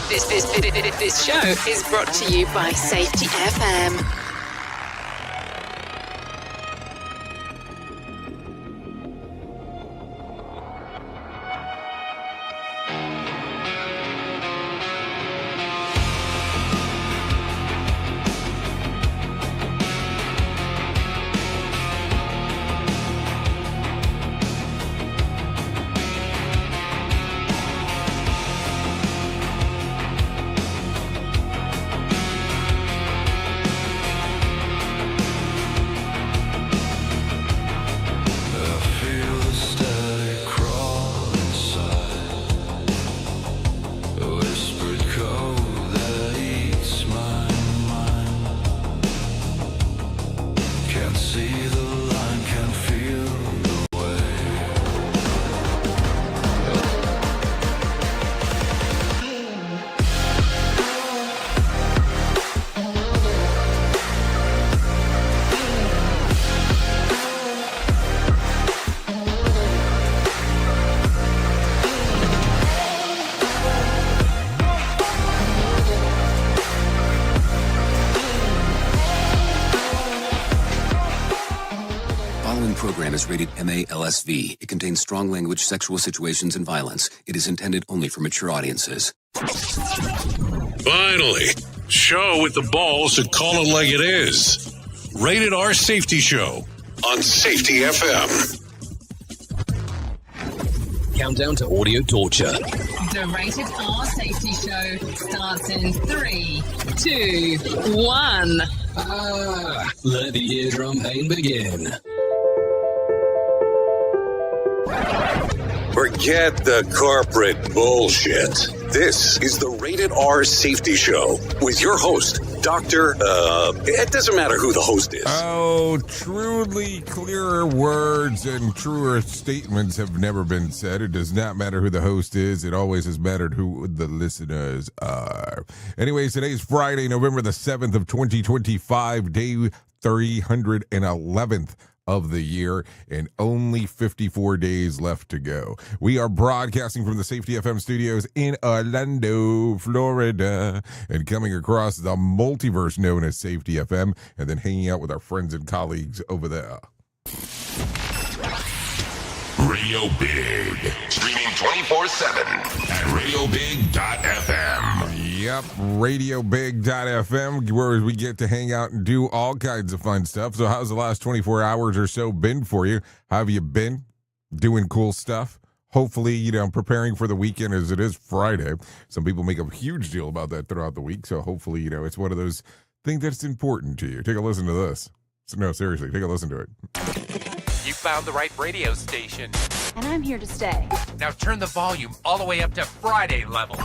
This show is brought to you by Safety FM. Rated MA-LSV. It contains strong language, sexual situations, and violence. It is intended only for mature audiences. Finally, show with the balls to call it like it is. Rated R Safety Show on Safety FM. Countdown to audio torture. The Rated R Safety Show starts in 3, 2, 1. Let the eardrum pain begin. Forget the corporate bullshit. This is the Rated R Safety Show with your host, Dr. It doesn't matter who the host is. Oh, truly clearer words and truer statements have never been said. It does not matter who the host is. It always has mattered who the listeners are. Anyways, today's Friday, November the 7th of 2025, day 311th. Of the year, and only 54 days left to go. We are broadcasting from the Safety FM studios in Orlando, Florida, and coming across the multiverse known as Safety FM, and then hanging out with our friends and colleagues over there. Radio Big. Streaming 24/7 at radiobig.fm. Yep, radiobig.fm, where we get to hang out and do all kinds of fun stuff. So how's the last 24 hours or so been for you? How have you been? Doing cool stuff? Hopefully, preparing for the weekend as it is Friday. Some people make a huge deal about that throughout the week. So hopefully, it's one of those things that's important to you. Take a listen to this. No, seriously, take a listen to it. You found the right radio station. And I'm here to stay. Now turn the volume all the way up to Friday level.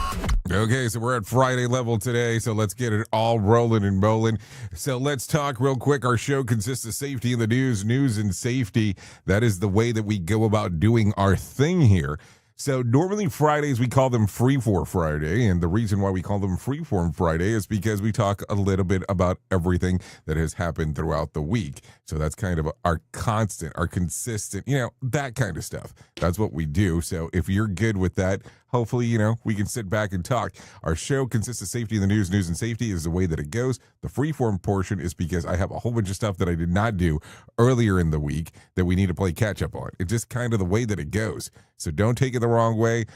Okay, so we're at Friday level today, so let's get it all rolling and bowling. So let's talk real quick. Our show consists of safety in the news and safety. That is the way that we go about doing our thing here. So normally Fridays, we call them Freeform Friday, and the reason why we call them Freeform Friday is because we talk a little bit about everything that has happened throughout the week. So that's kind of our constant, our consistent, that kind of stuff. That's what we do. So if you're good with that, hopefully, we can sit back and talk. Our show consists of safety in the news and safety is the way that it goes. The freeform portion is because I have a whole bunch of stuff that I did not do earlier in the week that we need to play catch up on. It's just kind of the way that it goes. So don't take it the wrong way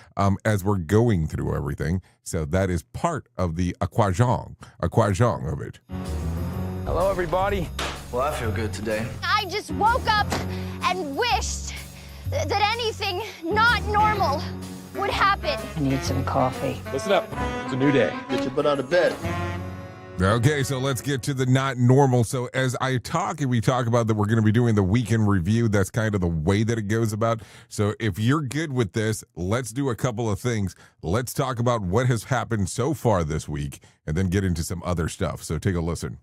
as we're going through everything. So that is part of the aquajong of it. Hello, everybody. Well, I feel good today. I just woke up and wished that anything not normal would happen. I need some coffee. Listen up. It's a new day. Get your butt out of bed. Okay, so let's get to the not normal. So as we talk about that we're going to be doing the weekend review. That's kind of the way that it goes about. So if you're good with this, let's do a couple of things. Let's talk about what has happened so far this week and then get into some other stuff. So take a listen.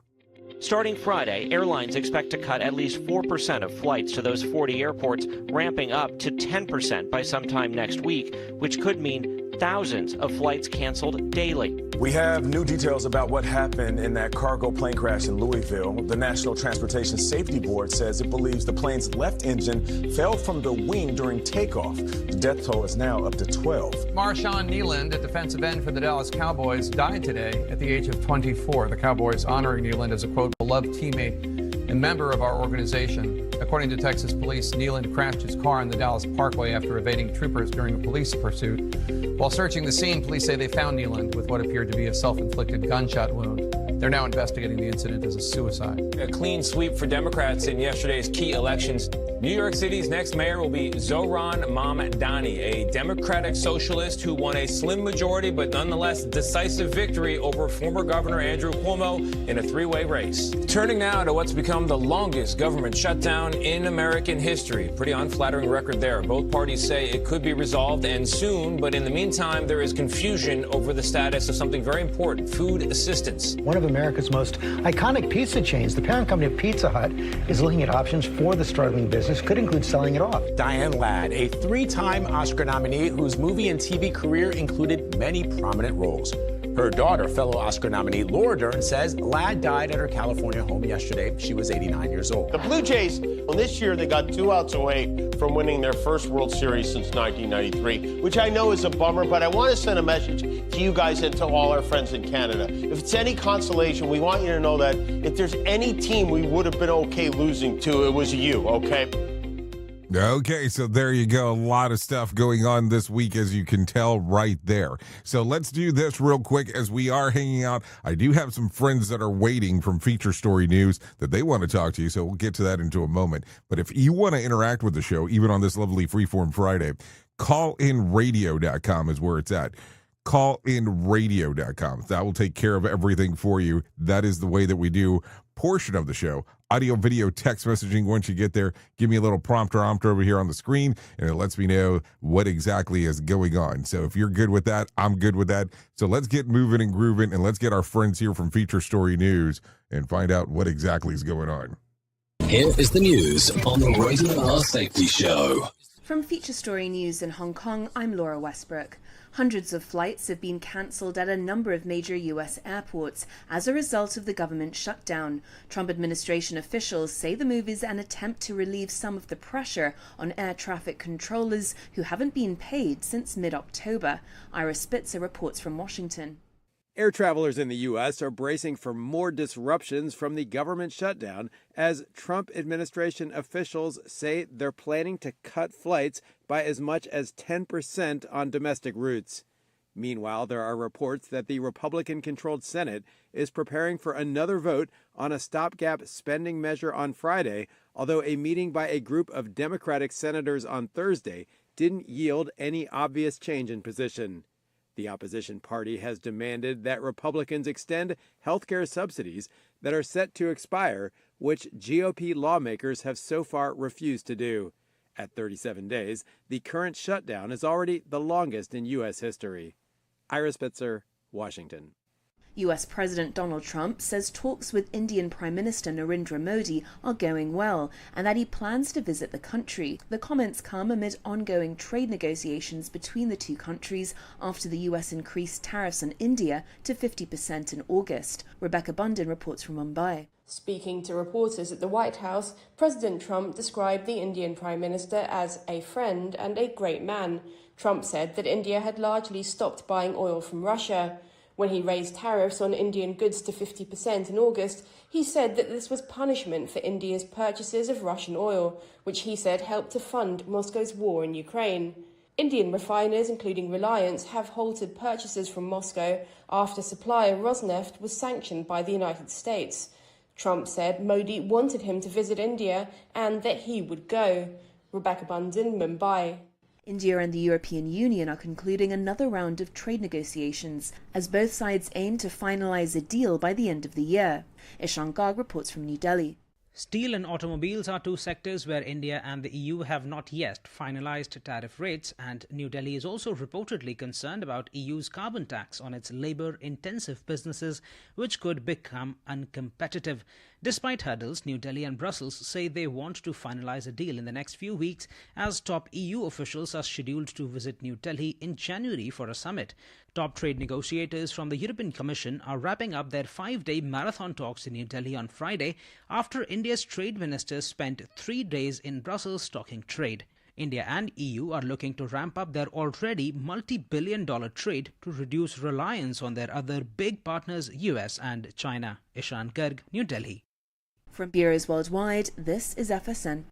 Starting Friday, airlines expect to cut at least 4% of flights to those 40 airports, ramping up to 10% by sometime next week, which could mean thousands of flights canceled daily. We have new details about what happened in that cargo plane crash in Louisville. The National Transportation Safety Board says it believes the plane's left engine fell from the wing during takeoff. The death toll is now up to 12. Marshawn Kneeland, a defensive end for the Dallas Cowboys, died today at the age of 24. The Cowboys honoring Kneeland as a, quote, beloved teammate and member of our organization. According to Texas police, Kneeland crashed his car on the Dallas Parkway after evading troopers during a police pursuit. While searching the scene, police say they found Kneeland with what appeared to be a self-inflicted gunshot wound. They're now investigating the incident as a suicide. A clean sweep for Democrats in yesterday's key elections. New York City's next mayor will be Zohran Mamdani, a Democratic socialist who won a slim majority but nonetheless decisive victory over former Governor Andrew Cuomo in a three-way race. Turning now to what's become the longest government shutdown in American history. Pretty unflattering record there. Both parties say it could be resolved and soon, but in the meantime, there is confusion over the status of something very important, food assistance. One of America's most iconic pizza chains, the parent company of Pizza Hut, is looking at options for the struggling business. Could include selling it off. Diane Ladd, a three-time Oscar nominee whose movie and TV career included many prominent roles. Her daughter, fellow Oscar nominee Laura Dern, says Ladd died at her California home yesterday. She was 89 years old. The Blue Jays, well, this year they got 2 outs away from winning their first World Series since 1993, which I know is a bummer, but I want to send a message to you guys and to all our friends in Canada. If it's any consolation, we want you to know that if there's any team we would have been okay losing to, it was you, okay? Okay, so there you go. A lot of stuff going on this week, as you can tell right there. So let's do this real quick as we are hanging out. I do have some friends that are waiting from Feature Story News that they want to talk to you, so we'll get to that into a moment. But if you want to interact with the show, even on this lovely Freeform Friday, callinradio.com is where it's at. Callinradio.com. That will take care of everything for you. That is the way that we do portion of the show. Audio, video, text messaging. Once you get there, give me a little prompter over here on the screen, and it lets me know what exactly is going on. So if you're good with that, I'm good with that. So let's get moving and grooving, and let's get our friends here from Feature Story News and find out what exactly is going on. Here is the news on the Rated R Safety Show. From Feature Story News in Hong Kong, I'm Laura Westbrook. Hundreds of flights have been cancelled at a number of major U.S. airports as a result of the government shutdown. Trump administration officials say the move is an attempt to relieve some of the pressure on air traffic controllers who haven't been paid since mid-October. Ira Spitzer reports from Washington. Air travelers in the U.S. are bracing for more disruptions from the government shutdown as Trump administration officials say they're planning to cut flights by as much as 10% on domestic routes. Meanwhile, there are reports that the Republican-controlled Senate is preparing for another vote on a stopgap spending measure on Friday, although a meeting by a group of Democratic senators on Thursday didn't yield any obvious change in position. The opposition party has demanded that Republicans extend health care subsidies that are set to expire, which GOP lawmakers have so far refused to do. At 37 days, the current shutdown is already the longest in U.S. history. Ira Spitzer, Washington. U.S. President Donald Trump says talks with Indian Prime Minister Narendra Modi are going well and that he plans to visit the country. The comments come amid ongoing trade negotiations between the two countries after the U.S. increased tariffs on India to 50% in August. Rebecca Bundin reports from Mumbai. Speaking to reporters at the White House, President Trump described the Indian Prime Minister as a friend and a great man. Trump said that India had largely stopped buying oil from Russia. When he raised tariffs on Indian goods to 50% in August, he said that this was punishment for India's purchases of Russian oil, which he said helped to fund Moscow's war in Ukraine. Indian refiners, including Reliance, have halted purchases from Moscow after supplier Rosneft was sanctioned by the United States. Trump said Modi wanted him to visit India and that he would go. Rebecca Bundin, Mumbai. India and the European Union are concluding another round of trade negotiations as both sides aim to finalize a deal by the end of the year. Ishan Garg reports from New Delhi. Steel and automobiles are two sectors where India and the EU have not yet finalized tariff rates, and New Delhi is also reportedly concerned about EU's carbon tax on its labor-intensive businesses, which could become uncompetitive. Despite hurdles, New Delhi and Brussels say they want to finalize a deal in the next few weeks, as top EU officials are scheduled to visit New Delhi in January for a summit. Top trade negotiators from the European Commission are wrapping up their 5-day marathon talks in New Delhi on Friday after India's trade ministers spent 3 days in Brussels talking trade. India and EU are looking to ramp up their already multi-billion-dollar trade to reduce reliance on their other big partners, US and China. Ishan Garg, New Delhi. From bureaus worldwide, this is FSN.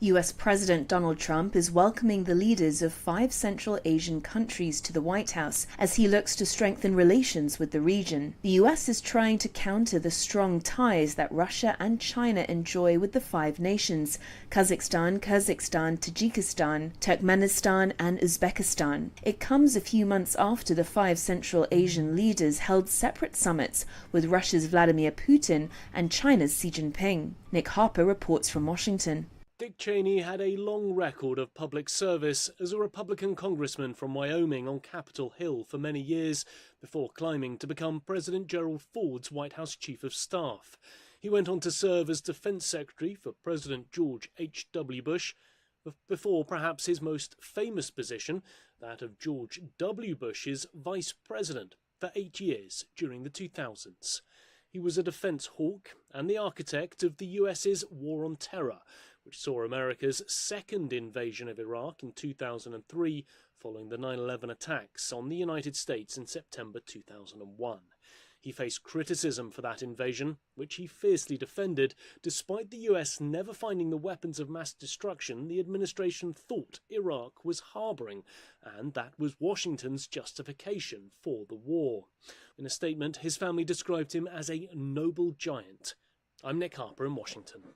US President Donald Trump is welcoming the leaders of 5 Central Asian countries to the White House as he looks to strengthen relations with the region. The US is trying to counter the strong ties that Russia and China enjoy with the 5 nations: Kazakhstan, Tajikistan, Turkmenistan, and Uzbekistan. It comes a few months after the 5 Central Asian leaders held separate summits with Russia's Vladimir Putin and China's Xi Jinping. Nick Harper reports from Washington. Dick Cheney had a long record of public service as a Republican congressman from Wyoming on Capitol Hill for many years before climbing to become President Gerald Ford's White House Chief of Staff. He went on to serve as Defense Secretary for President George H.W. Bush, before perhaps his most famous position, that of George W. Bush's Vice President, for 8 years during the 2000s. He was a defense hawk and the architect of the US's War on Terror, which saw America's second invasion of Iraq in 2003 following the 9/11 attacks on the United States in September 2001. He faced criticism for that invasion, which he fiercely defended, despite the US never finding the weapons of mass destruction the administration thought Iraq was harbouring, and that was Washington's justification for the war. In a statement, his family described him as a noble giant. I'm Nick Harper in Washington.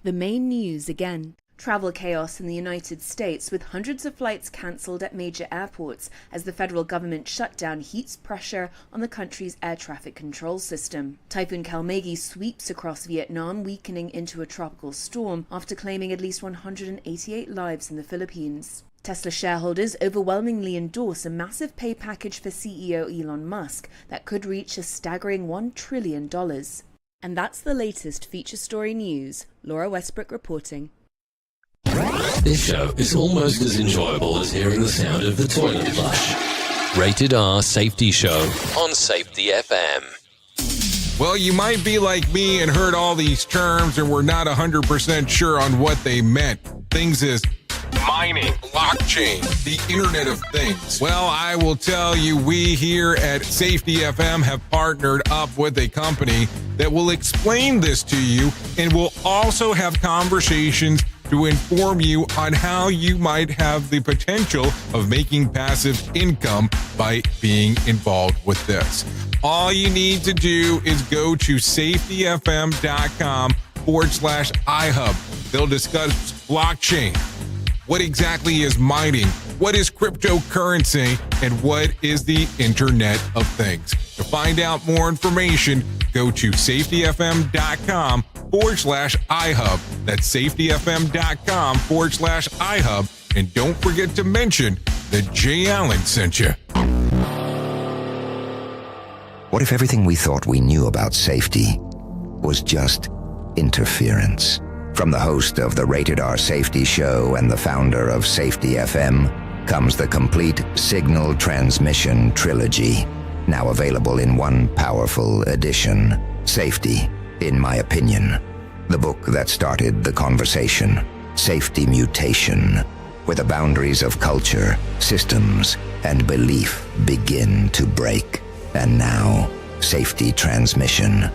The main news again. Travel chaos in the United States, with hundreds of flights cancelled at major airports as the federal government shutdown heats pressure on the country's air traffic control system. Typhoon Kalmegi sweeps across Vietnam, weakening into a tropical storm after claiming at least 188 lives in the Philippines. Tesla shareholders overwhelmingly endorse a massive pay package for CEO Elon Musk that could reach a staggering $1 trillion. And that's the latest feature story news. Laura Westbrook reporting. This show is almost as enjoyable as hearing the sound of the toilet flush. Rated R Safety Show on Safety FM. Well, you might be like me and heard all these terms and were not 100% sure on what they meant. Things as mining, blockchain, the Internet of Things. Well, I will tell you, we here at Safety FM have partnered up with a company that will explain this to you and will also have conversations to inform you on how you might have the potential of making passive income by being involved with this. All you need to do is go to safetyfm.com/iHub. They'll discuss blockchain. What exactly is mining? What is cryptocurrency? And what is the Internet of Things? To find out more information, go to safetyfm.com/iHub. That's safetyfm.com/iHub. And don't forget to mention that Jay Allen sent you. What if everything we thought we knew about safety was just interference? From the host of the Rated R Safety Show and the founder of Safety FM comes the complete signal transmission trilogy, now available in one powerful edition. Safety, in my opinion, the book that started the conversation. Safety Mutation, where the boundaries of culture, systems, and belief begin to break. And now, Safety Transmission,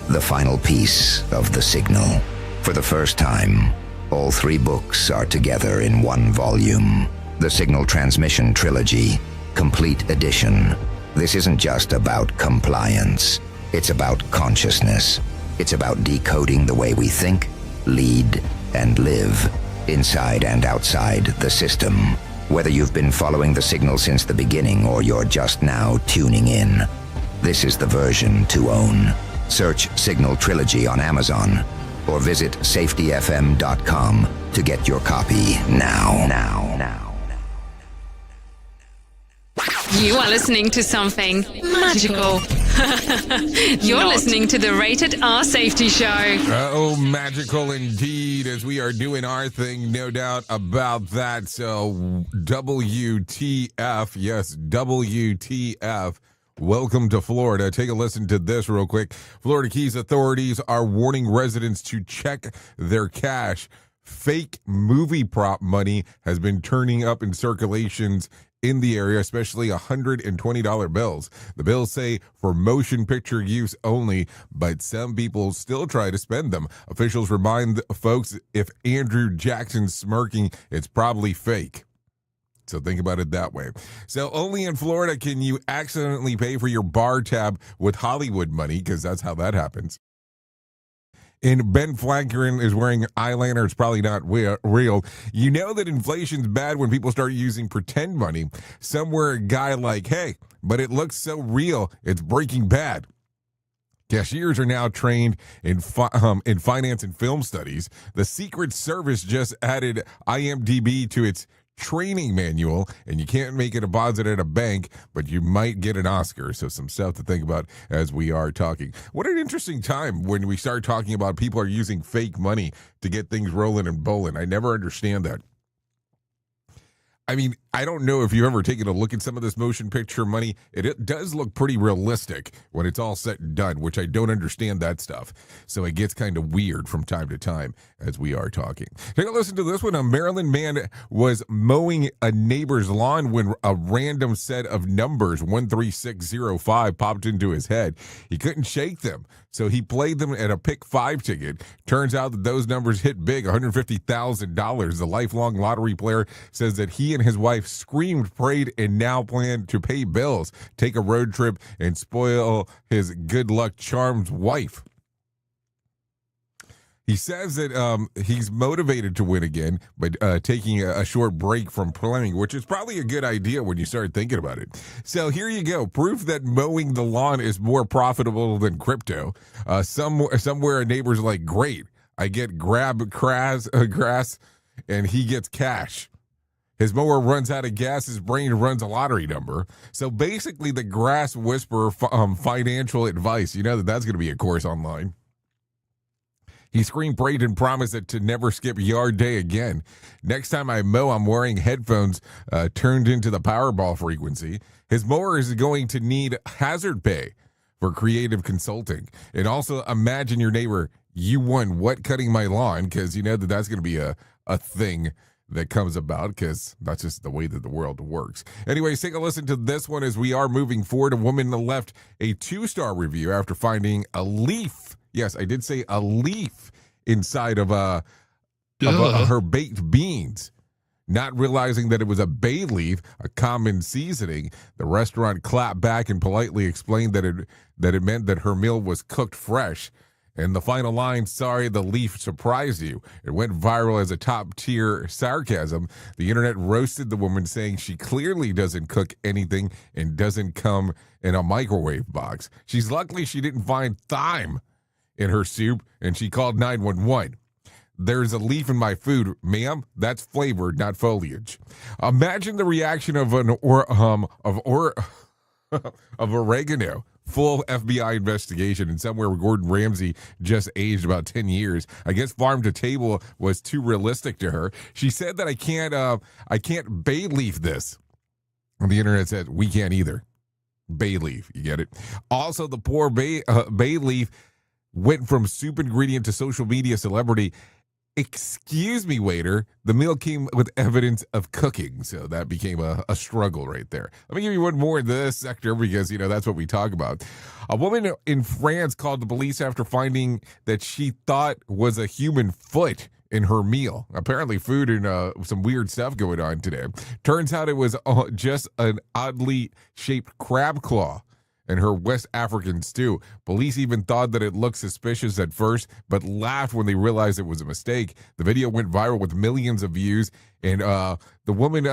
the final piece of the signal. For the first time, all 3 books are together in one volume. The Signal Transmission Trilogy, Complete Edition. This isn't just about compliance. It's about consciousness. It's about decoding the way we think, lead, and live, inside and outside the system. Whether you've been following the signal since the beginning or you're just now tuning in, this is the version to own. Search Signal Trilogy on Amazon or visit safetyfm.com to get your copy now. You are listening to something magical. You're listening to the Rated R Safety Show. Oh, magical indeed, as we are doing our thing, no doubt about that. So, WTF, yes, WTF. Welcome to Florida. Take a listen to this real quick. Florida Keys authorities are warning residents to check their cash. Fake movie prop money has been turning up in circulations in the area, especially $120 bills. The bills say for motion picture use only, but some people still try to spend them. Officials remind folks if Andrew Jackson's smirking, it's probably fake. So think about it that way. So only in Florida can you accidentally pay for your bar tab with Hollywood money, because that's how that happens. And Ben Flankerin is wearing eyeliner. It's probably not real. You know that inflation's bad when people start using pretend money. Somewhere a guy like, hey, but it looks so real, it's Breaking Bad. Cashiers are now trained in finance and film studies. The Secret Service just added IMDb to its training manual, and you can't make a deposit at a bank, but you might get an Oscar. So some stuff to think about as we are talking. What an interesting time when we start talking about people are using fake money to get things rolling and bowling. I never understand that. I mean, I don't know if you've ever taken a look at some of this motion picture money. It does look pretty realistic when it's all said and done, which I don't understand that stuff. So it gets kind of weird from time to time as we are talking. Take a listen to this one. A Maryland man was mowing a neighbor's lawn when a random set of numbers, 13605, popped into his head. He couldn't shake them, so he played them at a pick 5 ticket. Turns out that those numbers hit big, $150,000. The lifelong lottery player says that he and his wife screamed, prayed, and now plan to pay bills, take a road trip, and spoil his good luck charmed wife. He says that he's motivated to win again, but taking a short break from playing, which is probably a good idea when you start thinking about it. So here you go. Proof that mowing the lawn is more profitable than crypto. Somewhere a neighbor's like, great, I get grass, and he gets cash. His mower runs out of gas. His brain runs a lottery number. So basically, the grass whisperer financial advice. You know that's going to be a course online. He screamed, prayed, and promised that to never skip yard day again. Next time I mow, I'm wearing headphones turned into the Powerball frequency. His mower is going to need hazard pay for creative consulting. And also imagine your neighbor, you won what, cutting my lawn, because you know that's going to be a thing that comes about, because that's just the way that the world works. Anyways, take a listen to this one as we are moving forward. A woman left a 2-star review after finding a leaf. Yes, I did say a leaf inside of her baked beans. Not realizing that it was a bay leaf, a common seasoning, the restaurant clapped back and politely explained that it meant that her meal was cooked fresh. And the final line, sorry, the leaf surprised you. It went viral as a top-tier sarcasm. The internet roasted the woman, saying she clearly doesn't cook anything and doesn't come in a microwave box. She's lucky she didn't find thyme in her soup, and she called 911. There's a leaf in my food, ma'am. That's flavored, not foliage. Imagine the reaction of of oregano. Full FBI investigation, and somewhere Gordon Ramsay just aged about 10 years. I guess farm to table was too realistic to her. She said that I can't bay leaf this. And the internet said we can't either. Bay leaf, you get it? Also, the poor bay leaf went from soup ingredient to social media celebrity. Excuse me, waiter. The meal came with evidence of cooking, so that became a struggle right there. Let me give you one more in this sector because, that's what we talk about. A woman in France called the police after finding that she thought was a human foot in her meal. Apparently food and some weird stuff going on today. Turns out it was just an oddly shaped crab claw and her West African stew. Police even thought that it looked suspicious at first, but laughed when they realized it was a mistake. The video went viral with millions of views, and the woman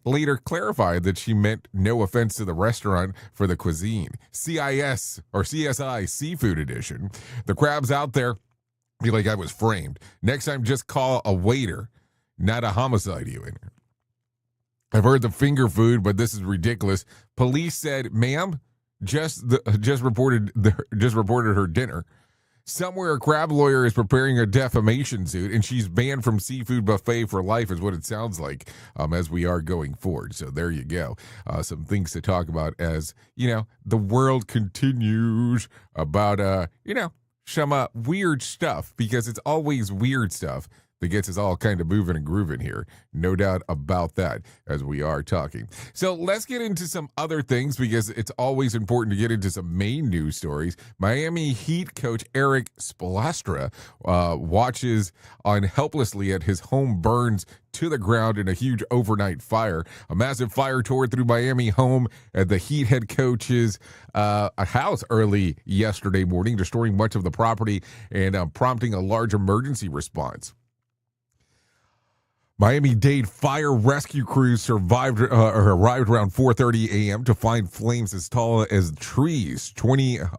later clarified that she meant no offense to the restaurant for the cuisine. CIS, or CSI Seafood Edition. The crabs out there be like, I was framed. Next time, just call a waiter, not a homicide unit. I've heard the finger food, but this is ridiculous. Police said, ma'am, just reported her dinner. Somewhere a crab lawyer is preparing a defamation suit, and she's banned from seafood buffet for life is what it sounds like as we are going forward. So there you go. Some things to talk about as, the world continues about, some weird stuff, because it's always weird stuff that gets us all kind of moving and grooving here. No doubt about that as we are talking. So let's get into some other things, because it's always important to get into some main news stories. Miami Heat coach Eric Spoelstra watches on helplessly at his home burns to the ground in a huge overnight fire. A massive fire tore through Miami home at the Heat head coach's house early yesterday morning, destroying much of the property and prompting a large emergency response. Miami-Dade fire rescue crews arrived around 4:30 a.m. to find flames as tall as trees.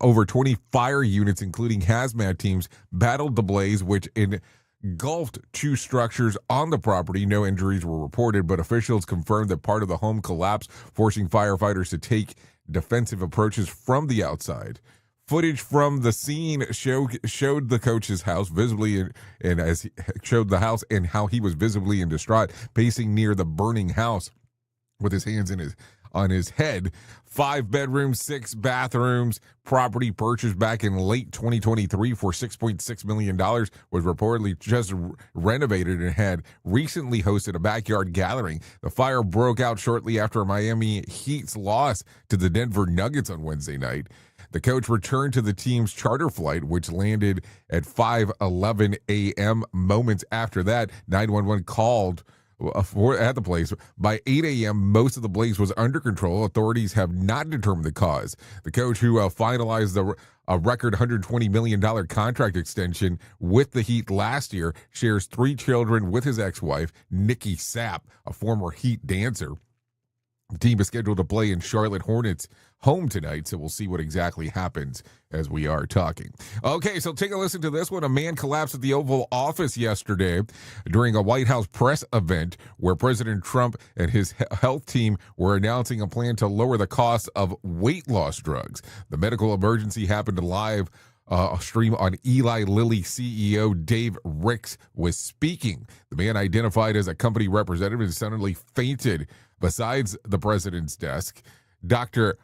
Over 20 fire units, including hazmat teams, battled the blaze, which engulfed two structures on the property. No injuries were reported, but officials confirmed that part of the home collapsed, forcing firefighters to take defensive approaches from the outside. Footage from the scene showed the coach's house visibly, and as he showed the house and how he was visibly in distraught, pacing near the burning house with his hands on his head. 5 bedrooms, 6 bathrooms, property purchased back in late 2023 for $6.6 million, was reportedly just renovated and had recently hosted a backyard gathering. The fire broke out shortly after Miami Heat's loss to the Denver Nuggets on Wednesday night. The coach returned to the team's charter flight, which landed at 5:11 a.m. Moments after that, 911 called at the place. By 8 a.m., most of the blaze was under control. Authorities have not determined the cause. The coach, who finalized a record $120 million contract extension with the Heat last year, shares 3 children with his ex-wife, Nikki Sapp, a former Heat dancer. The team is scheduled to play in Charlotte Hornets home tonight, so we'll see what exactly happens as we are talking. Okay, so take a listen to this one. A man collapsed at the Oval Office yesterday during a White House press event where President Trump and his health team were announcing a plan to lower the cost of weight loss drugs. The medical emergency happened live stream on Eli Lilly CEO Dave Ricks was speaking. The man, identified as a company representative, suddenly fainted besides the president's desk. Dr.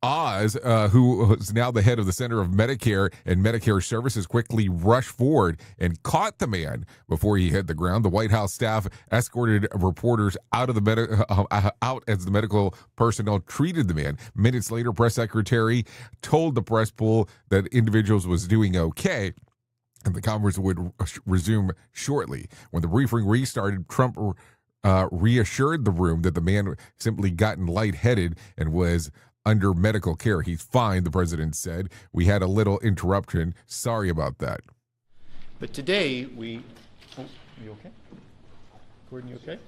Oz, who is now the head of the Center of Medicare and Medicare Services, quickly rushed forward and caught the man before he hit the ground. The White House staff escorted reporters out as the medical personnel treated the man. Minutes later, press secretary told the press pool that individuals was doing okay, and the conference would resume shortly. When the briefing restarted, Trump reassured the room that the man simply gotten lightheaded and was under medical care. He's fine, the president said. We had a little interruption. Sorry about that. But today we... Oh, you okay? Gordon, you okay?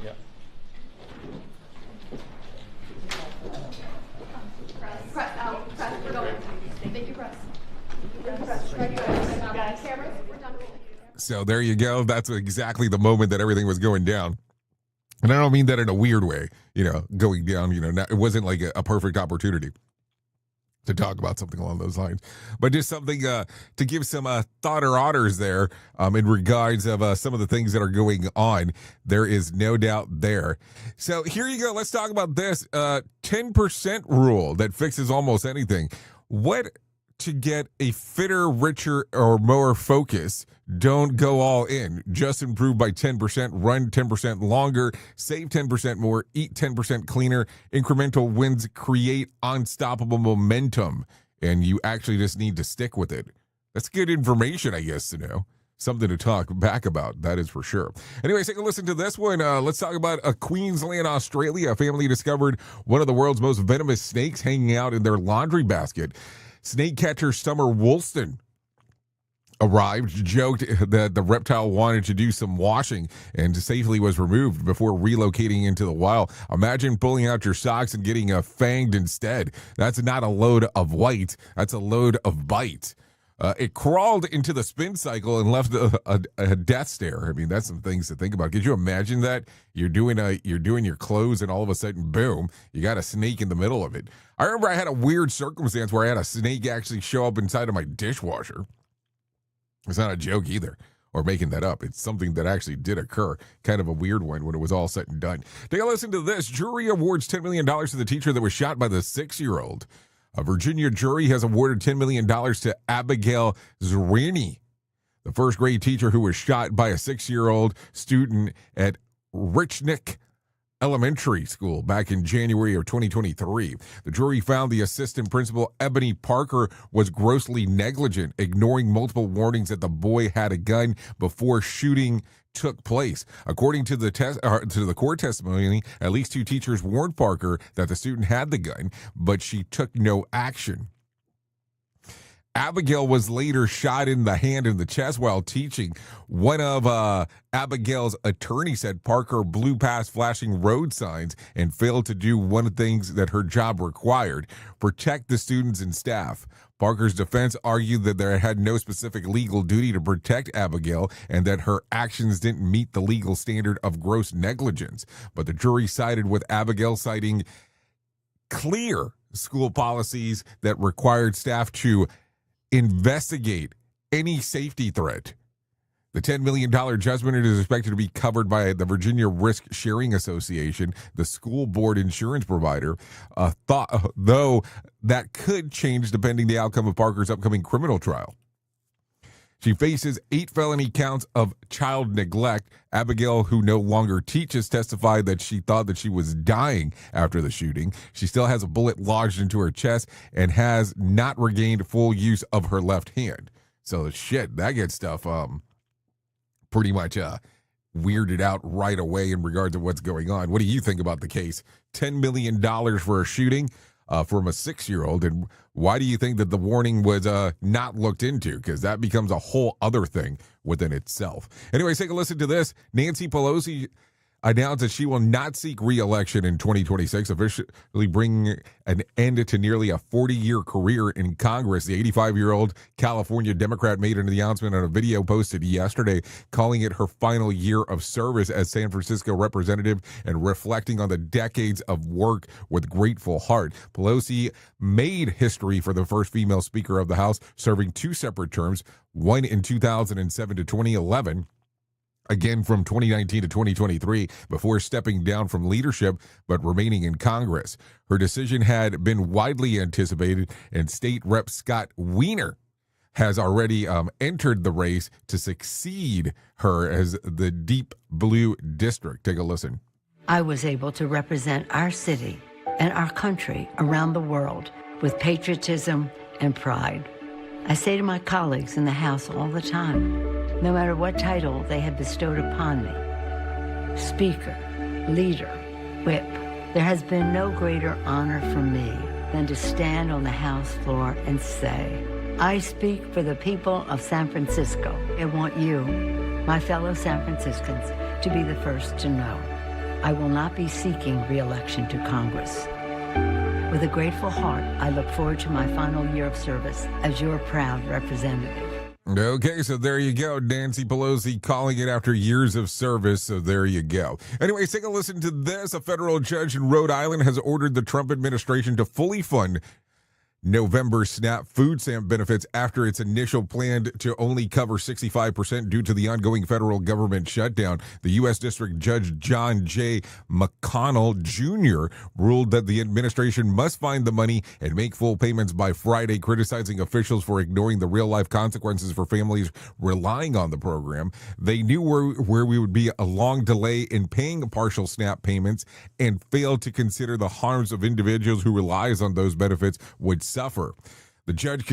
Yeah. Press out. Press. We're going. Thank you, press. Cameras, we're done. So there you go. That's exactly the moment that everything was going down. And I don't mean that in a weird way, going down, it wasn't like a perfect opportunity to talk about something along those lines, but just something to give some thought or otters there in regards of some of the things that are going on. There is no doubt there. So here you go. Let's talk about this 10% rule that fixes almost anything. What to get a fitter, richer, or more focus? Don't go all in. Just improve by 10%, run 10% longer, save 10% more, eat 10% cleaner. Incremental wins create unstoppable momentum, and you actually just need to stick with it. That's good information, I guess, to know. Something to talk back about, that is for sure. Anyway, take a listen to this one. Let's talk about Queensland, Australia. A family discovered one of the world's most venomous snakes hanging out in their laundry basket. Snake catcher Summer Woolston arrived, joked that the reptile wanted to do some washing and safely was removed before relocating into the wild. Imagine pulling out your socks and getting fanged instead. That's not a load of white. That's a load of bite. It crawled into the spin cycle and left a death stare. I mean, that's some things to think about. Could you imagine that? You're doing your clothes, and all of a sudden, boom, you got a snake in the middle of it. I remember I had a weird circumstance where I had a snake actually show up inside of my dishwasher. It's not a joke either, or making that up. It's something that actually did occur. Kind of a weird one when it was all said and done. Take a listen to this. Jury awards $10 million to the teacher that was shot by the 6-year-old. A Virginia jury has awarded $10 million to Abigail Zrini, the first grade teacher who was shot by a 6-year-old student at Richnick Elementary School back in January of 2023. The jury found the assistant principal, Ebony Parker, was grossly negligent, ignoring multiple warnings that the boy had a gun before shooting took place. According to the court testimony, at least 2 teachers warned Parker that the student had the gun, but she took no action. Abigail was later shot in the hand and the chest while teaching. One of Abigail's attorneys said Parker blew past flashing road signs and failed to do one of the things that her job required: protect the students and staff. Parker's defense argued that there had no specific legal duty to protect Abigail and that her actions didn't meet the legal standard of gross negligence. But the jury sided with Abigail, citing clear school policies that required staff to investigate any safety threat. The $10 million judgment is expected to be covered by the Virginia Risk Sharing Association, the school board insurance provider, though that could change depending the outcome of Parker's upcoming criminal trial. She faces 8 felony counts of child neglect. Abigail, who no longer teaches, testified that she thought that she was dying after the shooting. She still has a bullet lodged into her chest and has not regained full use of her left hand. So shit, that gets stuff pretty much weirded out right away in regard to what's going on. What do you think about the case? $10 million for a shooting from a 6-year-old, and why do you think that the warning was not looked into? Because that becomes a whole other thing within itself. Anyways, take a listen to this. Nancy Pelosi announced that she will not seek re-election in 2026, officially bringing an end to nearly a 40-year career in Congress. The 85-year-old California Democrat made an announcement on a video posted yesterday, calling it her final year of service as San Francisco representative and reflecting on the decades of work with grateful heart. Pelosi made history for the first female Speaker of the House, serving 2 separate terms, one in 2007 to 2011, again from 2019 to 2023, before stepping down from leadership but remaining in Congress. Her decision had been widely anticipated, and State Rep Scott Wiener has already entered the race to succeed her as the Deep Blue District. Take a listen. I was able to represent our city and our country around the world with patriotism and pride. I say to my colleagues in the House all the time, no matter what title they have bestowed upon me, Speaker, Leader, Whip, there has been no greater honor for me than to stand on the House floor and say, I speak for the people of San Francisco. I want you, my fellow San Franciscans, to be the first to know. I will not be seeking re-election to Congress. With a grateful heart, I look forward to my final year of service as your proud representative. Okay, so there you go. Nancy Pelosi calling it after years of service, so there you go. Anyways, take a listen to this. A federal judge in Rhode Island has ordered the Trump administration to fully fund November SNAP food stamp benefits after its initial plan to only cover 65% due to the ongoing federal government shutdown. The U.S. District Judge John J. McConnell Jr. ruled that the administration must find the money and make full payments by Friday, criticizing officials for ignoring the real-life consequences for families relying on the program. They knew where we would be a long delay in paying partial SNAP payments and failed to consider the harms of individuals who relies on those benefits would suffer. The judge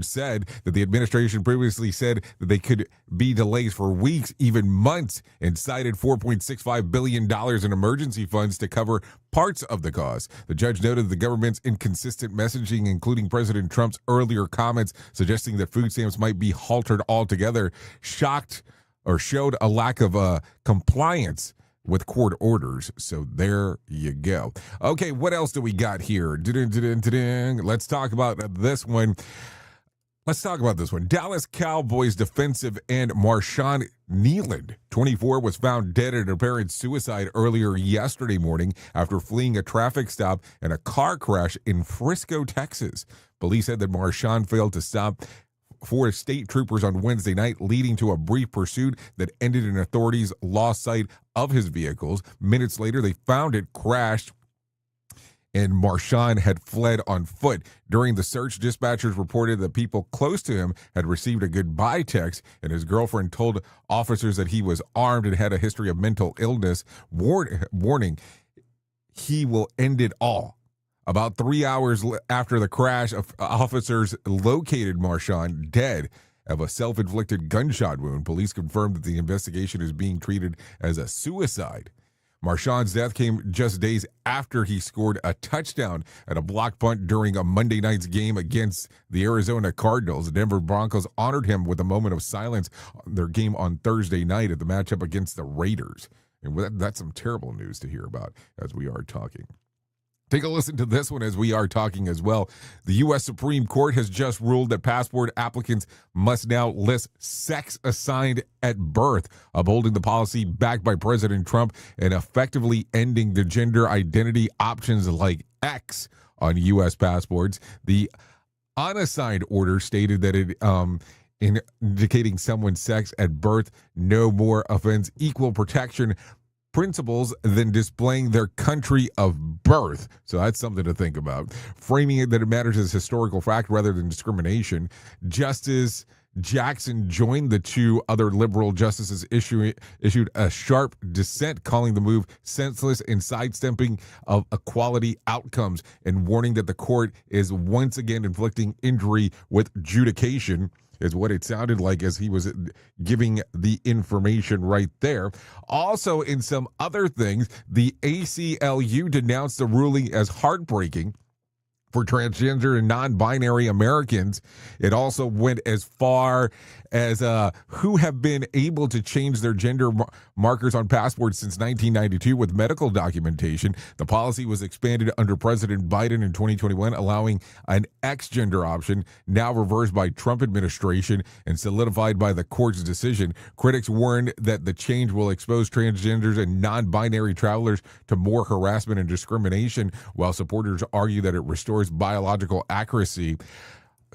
said that the administration previously said that they could be delays for weeks, even months, and cited $4.65 billion in emergency funds to cover parts of the cost. The judge noted the government's inconsistent messaging, including President Trump's earlier comments suggesting that food stamps might be halted altogether, showed a lack of compliance with court orders. So there you go. Okay, what else do we got here? Let's talk about this one. Let's talk about this one. Dallas Cowboys defensive end Marshawn Nealand, 24, was found dead at an apparent suicide earlier yesterday morning after fleeing a traffic stop and a car crash in Frisco, Texas. Police said that Marshawn failed to stop for state troopers on Wednesday night, leading to a brief pursuit that ended in authorities' lost sight of his vehicles. Minutes later, they found it crashed, and Marshawn had fled on foot. During the search, dispatchers reported that people close to him had received a goodbye text, and his girlfriend told officers that he was armed and had a history of mental illness, warning he will end it all. About 3 hours after the crash, officers located Marshawn dead of a self-inflicted gunshot wound. Police confirmed that the investigation is being treated as a suicide. Marshawn's death came just days after he scored a touchdown at a block punt during a Monday night's game against the Arizona Cardinals. The Denver Broncos honored him with a moment of silence on their game on Thursday night at the matchup against the Raiders. And that's some terrible news to hear about as we are talking. Take a listen to this one as we are talking as well. The U.S. Supreme Court has just ruled that passport applicants must now list sex assigned at birth, upholding the policy backed by President Trump and effectively ending the gender identity options like X on U.S. passports. The unassigned order stated that it in indicating someone's sex at birth no more offends equal protection principles than displaying their country of birth. So that's something to think about. Framing it that it matters as historical fact rather than discrimination. Justice Jackson joined the two other liberal justices issued a sharp dissent, calling the move senseless and sidestepping of equality outcomes, and warning that the court is once again inflicting injury with adjudication, is what it sounded like as he was giving the information right there. Also, in some other things, the ACLU denounced the ruling as heartbreaking for transgender and non-binary Americans. It also went as far as who have been able to change their gender markers on passports since 1992 with medical documentation. The policy was expanded under President Biden in 2021, allowing an X gender option, now reversed by Trump administration and solidified by the court's decision. Critics warned that the change will expose transgenders and non-binary travelers to more harassment and discrimination, while supporters argue that it restores biological accuracy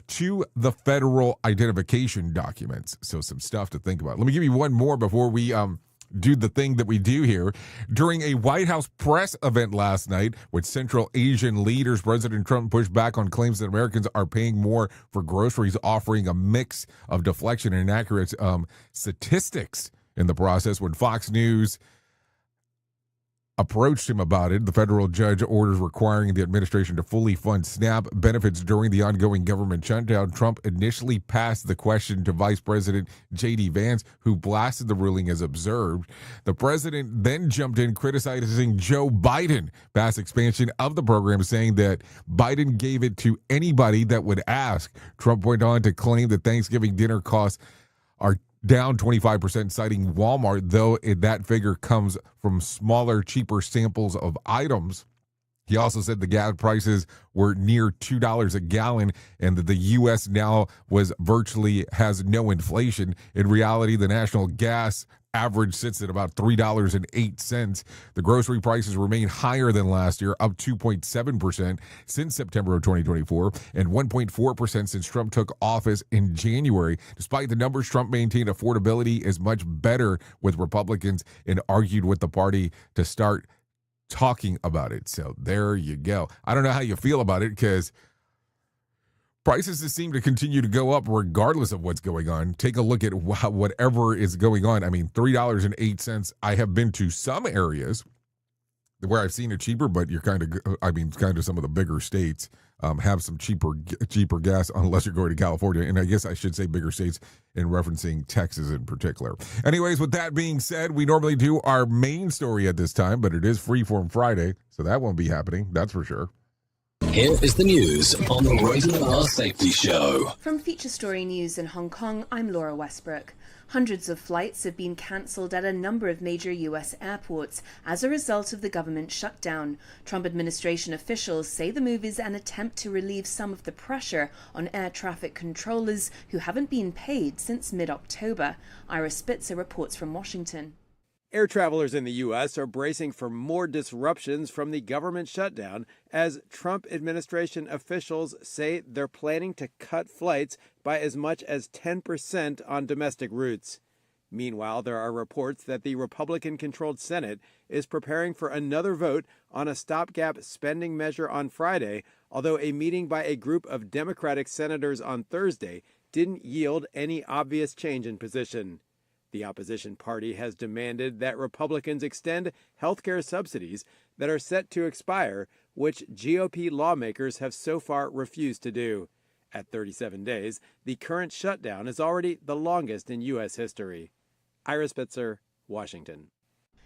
to the federal identification documents. So some stuff to think about. Let me give you one more before we do the thing that we do here. During a White House press event last night with Central Asian leaders, President Trump pushed back on claims that Americans are paying more for groceries, offering a mix of deflection and inaccurate statistics in the process. When Fox News approached him about it, the federal judge orders requiring the administration to fully fund SNAP benefits during the ongoing government shutdown. Trump initially passed the question to Vice President J.D. Vance, who blasted the ruling as absurd. The president then jumped in, criticizing Joe Biden past expansion of the program, saying that Biden gave it to anybody that would ask. Trump went on to claim that Thanksgiving dinner costs are down 25%, citing Walmart, though that figure comes from smaller, cheaper samples of items. He also said the gas prices were near $2 a gallon and that the U.S. now has no inflation. In reality, the national gas average sits at about $3.08. The grocery prices remain higher than last year, up 2.7% since September of 2024 and 1.4% since Trump took office in January. Despite the numbers, Trump maintained affordability is much better with Republicans and argued with the party to start talking about it. So there you go. I don't know how you feel about it because prices just seem to continue to go up regardless of what's going on. Take a look at whatever is going on. I mean, $3.08. I have been to some areas where I've seen it cheaper, but kind of some of the bigger states have some cheaper gas, unless you're going to California. And I guess I should say bigger states in referencing Texas in particular. Anyways, with that being said, we normally do our main story at this time, but it is Freeform Friday, so that won't be happening. That's for sure. Here is the news on the Rated R Safety Show. From Feature Story News in Hong Kong, I'm Laura Westbrook. Hundreds of flights have been cancelled at a number of major US airports as a result of the government shutdown. Trump administration officials say the move is an attempt to relieve some of the pressure on air traffic controllers who haven't been paid since mid-October. Ira Spitzer reports from Washington. Air travelers in the U.S. are bracing for more disruptions from the government shutdown as Trump administration officials say they're planning to cut flights by as much as 10% on domestic routes. Meanwhile, there are reports that the Republican-controlled Senate is preparing for another vote on a stopgap spending measure on Friday, although a meeting by a group of Democratic senators on Thursday didn't yield any obvious change in position. The opposition party has demanded that Republicans extend health care subsidies that are set to expire, which GOP lawmakers have so far refused to do. At 37 days, the current shutdown is already the longest in U.S. history. Ira Spitzer, Washington.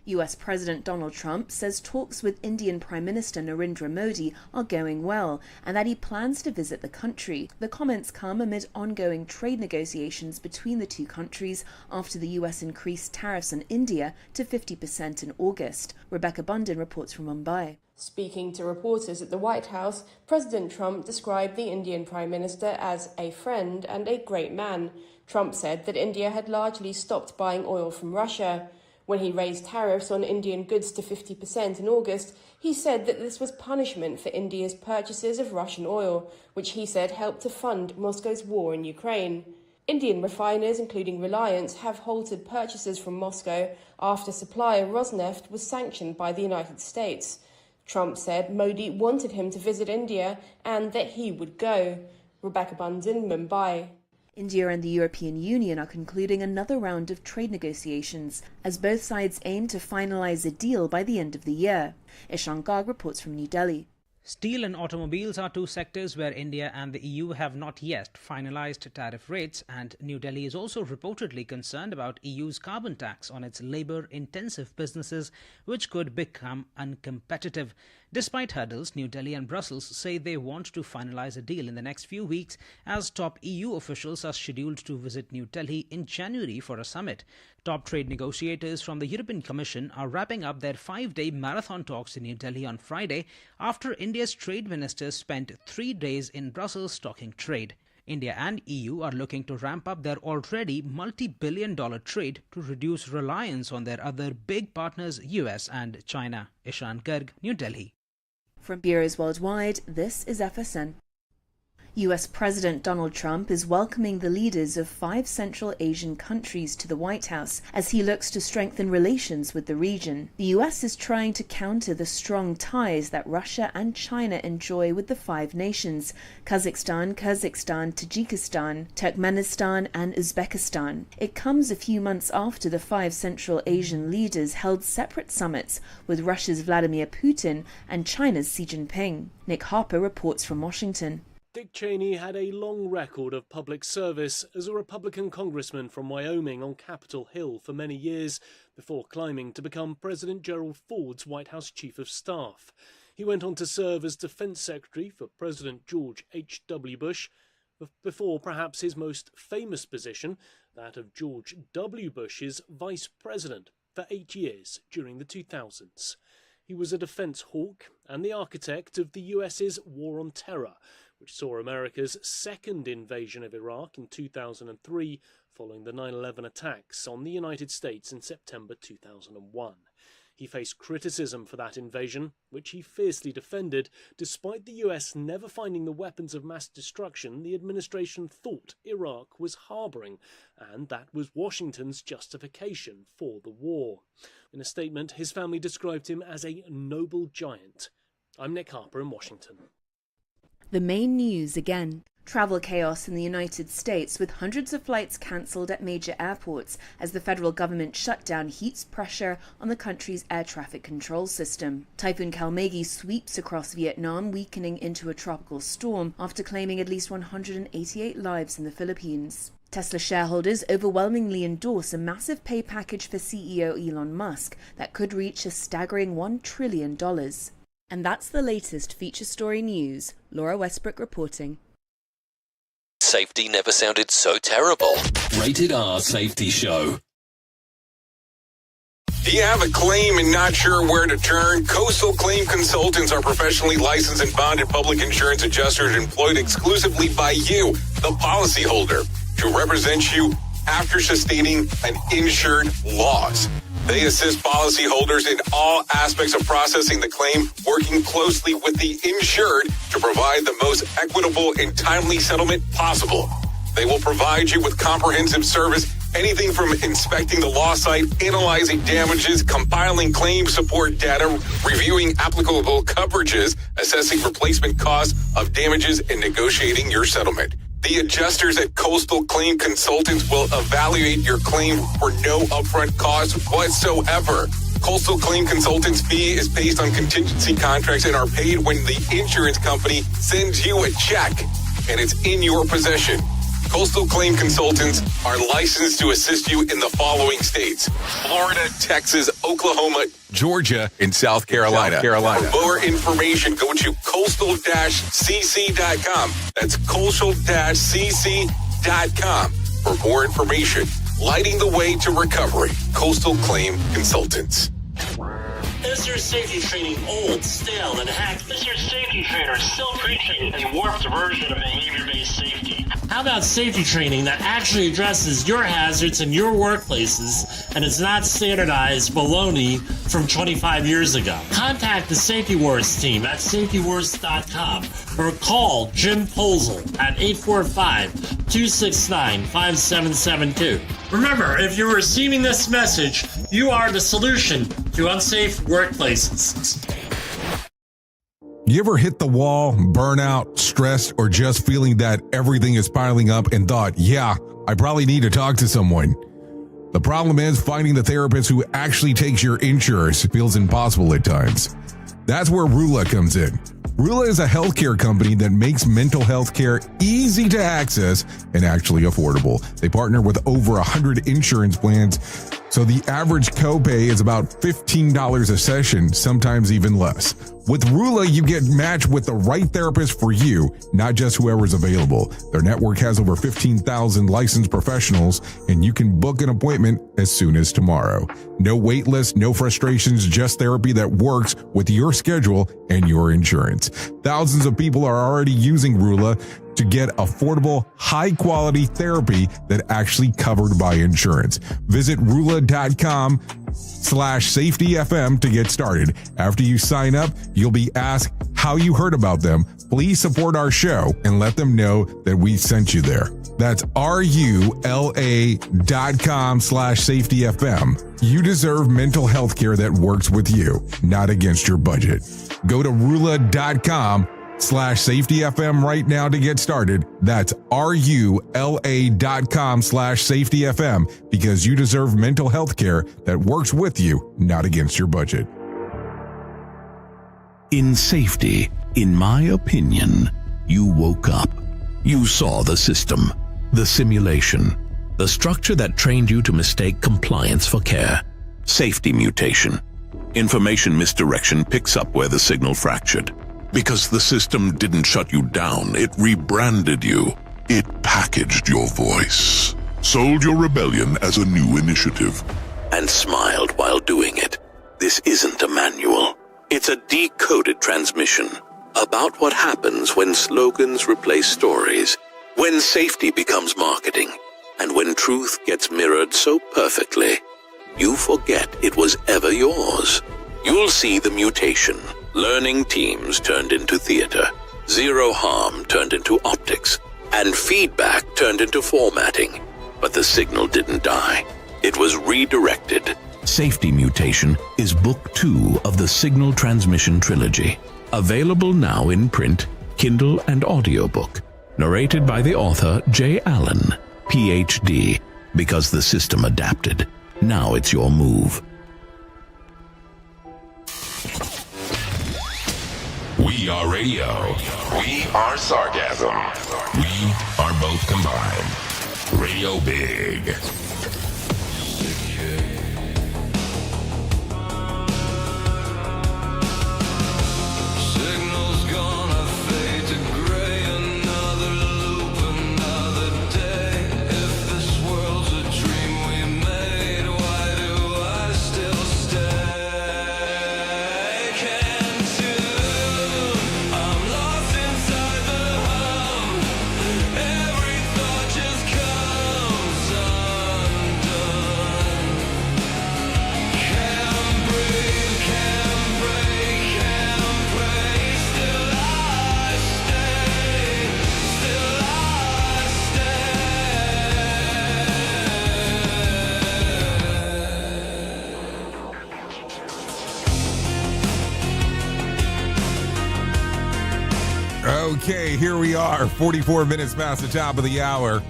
US President Donald Trump says talks with Indian Prime Minister Narendra Modi are going well and that he plans to visit the country. The comments come amid ongoing trade negotiations between the two countries after the US increased tariffs on India to 50% in August. Rebecca Bundin reports from Mumbai. Speaking to reporters at the White House, President Trump described the Indian Prime Minister as a friend and a great man. Trump said that India had largely stopped buying oil from Russia. When he raised tariffs on Indian goods to 50% in August, he said that this was punishment for India's purchases of Russian oil, which he said helped to fund Moscow's war in Ukraine. Indian refiners, including Reliance, have halted purchases from Moscow after supplier Rosneft was sanctioned by the United States. Trump said Modi wanted him to visit India and that he would go. Rebecca Bundin, Mumbai. India and the European Union are concluding another round of trade negotiations as both sides aim to finalize a deal by the end of the year. Ishan Garg reports from New Delhi. Steel and automobiles are two sectors where India and the EU have not yet finalized tariff rates, and New Delhi is also reportedly concerned about EU's carbon tax on its labour-intensive businesses, which could become uncompetitive. Despite hurdles, New Delhi and Brussels say they want to finalize a deal in the next few weeks as top EU officials are scheduled to visit New Delhi in January for a summit. Top trade negotiators from the European Commission are wrapping up their 5-day marathon talks in New Delhi on Friday after India's trade ministers spent 3 days in Brussels talking trade. India and EU are looking to ramp up their already multi-billion-dollar trade to reduce reliance on their other big partners, US and China. Ishan Garg, New Delhi. From bureaus worldwide, this is FSN. US President Donald Trump is welcoming the leaders of 5 Central Asian countries to the White House as he looks to strengthen relations with the region. The US is trying to counter the strong ties that Russia and China enjoy with the 5 nations: Kazakhstan, Tajikistan, Turkmenistan and Uzbekistan. It comes a few months after the 5 Central Asian leaders held separate summits with Russia's Vladimir Putin and China's Xi Jinping. Nick Harper reports from Washington. Dick Cheney had a long record of public service as a Republican congressman from Wyoming on Capitol Hill for many years before climbing to become President Gerald Ford's White House Chief of Staff. He went on to serve as Defense Secretary for President George H.W. Bush, before perhaps his most famous position, that of George W. Bush's Vice President, for 8 years during the 2000s. He was a defense hawk and the architect of the US's War on Terror, which saw America's second invasion of Iraq in 2003 following the 9/11 attacks on the United States in September 2001. He faced criticism for that invasion, which he fiercely defended, despite the US never finding the weapons of mass destruction the administration thought Iraq was harbouring, and that was Washington's justification for the war. In a statement, his family described him as a noble giant. I'm Nick Harper in Washington. The main news again. Travel chaos in the United States, with hundreds of flights cancelled at major airports as the federal government shutdown heats pressure on the country's air traffic control system. Typhoon Kalmegi sweeps across Vietnam, weakening into a tropical storm after claiming at least 188 lives in the Philippines. Tesla shareholders overwhelmingly endorse a massive pay package for CEO Elon Musk that could reach a staggering $1 trillion. And that's the latest feature story news. Laura Westbrook reporting. Safety never sounded so terrible. Rated R Safety Show. Do you have a claim and not sure where to turn? Coastal Claim Consultants are professionally licensed and bonded public insurance adjusters employed exclusively by you, the policyholder, to represent you after sustaining an insured loss. They assist policyholders in all aspects of processing the claim, working closely with the insured to provide the most equitable and timely settlement possible. They will provide you with comprehensive service, anything from inspecting the loss site, analyzing damages, compiling claim support data, reviewing applicable coverages, assessing replacement costs of damages, and negotiating your settlement. The adjusters at Coastal Claim Consultants will evaluate your claim for no upfront cost whatsoever. Coastal Claim Consultants' fee is based on contingency contracts and are paid when the insurance company sends you a check and it's in your possession. Coastal Claim Consultants are licensed to assist you in the following states: Florida, Texas, Oklahoma, Georgia, and South Carolina. For more information, go to coastal-cc.com. That's coastal-cc.com. For more information, lighting the way to recovery. Coastal Claim Consultants. Is your safety training old, stale, and hacked? Is your safety trainer still preaching a warped version of behavior-based safety? How about safety training that actually addresses your hazards in your workplaces and is not standardized baloney from 25 years ago? Contact the Safety Wars team at safetywars.com or call Jim Posel at 845-269-5772. Remember, if you're receiving this message, you are the solution to unsafe workplaces. You ever hit the wall, burnout, stressed, or just feeling that everything is piling up and thought, yeah, I probably need to talk to someone? The problem is finding the therapist who actually takes your insurance feels impossible at times. That's where Rula comes in. Rula is a healthcare company that makes mental health care easy to access and actually affordable. They partner with over 100 insurance plans, so the average copay is about $15 a session, sometimes even less. With Rula, you get matched with the right therapist for you, not just whoever's available. Their network has over 15,000 licensed professionals, and you can book an appointment as soon as tomorrow. No wait list, no frustrations, just therapy that works with your schedule and your insurance. Thousands of people are already using Rula to get affordable, high-quality therapy that actually covered by insurance. Visit Rula.com/safetyfm to get started. After you sign up, you'll be asked how you heard about them. Please support our show and let them know that we sent you there. That's RULA.com/safetyfm. You deserve mental health care that works with you, not against your budget. Go to Rula.com/safetyfm right now to get started. That's RULA.com/safetyfm, because you deserve mental health care that works with you, not against your budget. In safety, in my opinion, you woke up. You saw the system, the simulation, the structure that trained you to mistake compliance for care. Safety mutation. Information misdirection picks up where the signal fractured. Because the system didn't shut you down, it rebranded you. It packaged your voice, sold your rebellion as a new initiative, and smiled while doing it. This isn't a manual. It's a decoded transmission about what happens when slogans replace stories, when safety becomes marketing, and when truth gets mirrored so perfectly, you forget it was ever yours. You'll see the mutation. Learning teams turned into theater, zero harm turned into optics, and feedback turned into formatting. But the signal didn't die. It was redirected. Safety Mutation is Book 2 of the Signal Transmission Trilogy. Available now in print, Kindle, and audiobook. Narrated by the author J. Allen, Ph.D. Because the system adapted. Now it's your move. We are radio. We are sarcasm. We are both combined. Radio Big. Okay, here we are, 44 minutes past the top of the hour.